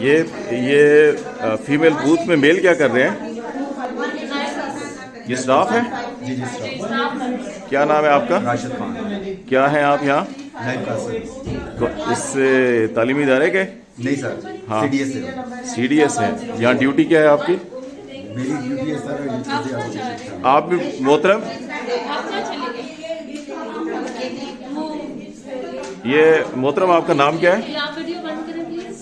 ये female booth में mail क्या कर रहे हैं? ये स्टाफ है? जी जी स्टाफ। क्या नाम है आपका? राशिद खान। क्या है आप यहाँ? नाइब कासिम। इससे तालीमी इदारे के? नहीं सर, हाँ। CDS से। CDS है। यहाँ ड्यूटी क्या है आपकी? मेरी ड्यूटी है सर ये चीज़ें आप भी मोहतरम, ये मोहतरम आपका नाम क्या है? आप वीडियो बंद करें प्लीज।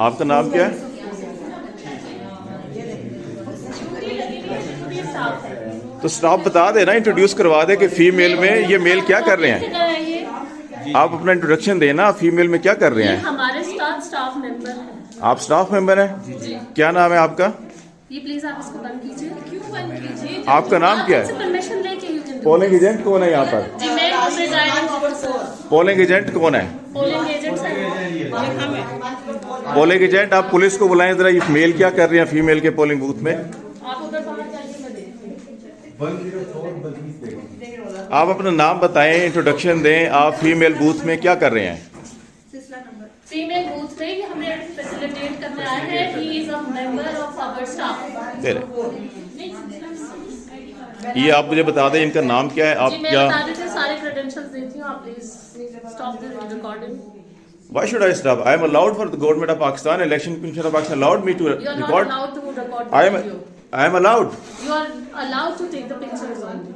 आपका नाम क्या है? तो स्टाफ बता दे ना, इंट्रोड्यूस करवा दे कि फीमेल में ये मेल क्या कर रहे हैं। आप अपना इंट्रोडक्शन देना, फीमेल में क्या कर रहे हैं? हमारे स्टाफ मेंबर हैं। आप स्टाफ मेंबर हैं? जी। क्या नाम है आपका? ये प्लीज आप इसको बंद कीजिए। क्यों बंद कीजिए? आपका नाम क्या है? परमिशन लेके यू कैन। पोलिंग एजेंट कौन है यहाँ पर? जी मैं प्रिजाइडिंग ऑफिसर। पोलिंग एजेंट कौन है? Polling agent sir. Polling agent, आप पुलिस को बुलाएं जरा, ये मेल क्या कर रहे हैं फीमेल के पोलिंग बूथ में? आप उधर बाहर जाइए। आप अपना नाम बताएं, इंट्रोडक्शन दें, आप फीमेल बूथ में क्या कर रहे हैं? फीमेल बूथ में हमें फैसिलिटेट करने आए हैं। He is a member of our staff. ये आप मुझे बता दें इनका नाम क्या है? आप जी मैं क्या? बता देती हूँ, सारे क्रेडेंशियल्स देती हूँ। आप please stop the recording. Why should I stop? I am allowed for the government of Pakistan, Election Commission of Pakistan allowed me to You are not record. allowed to record I the am video. allowed. You are allowed to take the pictures only.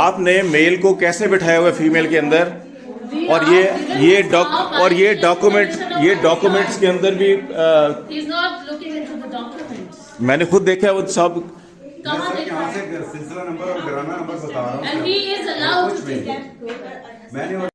आपने mail को कैसे बिठाया हुआ है female के अंदर? We और are ये given stop और ये and डॉक्यूमेंट्स information ये of डॉक्यूमेंट्स के अंदर भी He is not looking into the documents. मैंने खुद देखा है वो सब। कहाँ देखा यहाँ है? से सिलसिला नंबर और घराना नंबर बता रहा हूँ And he is allowed to take it. मैंने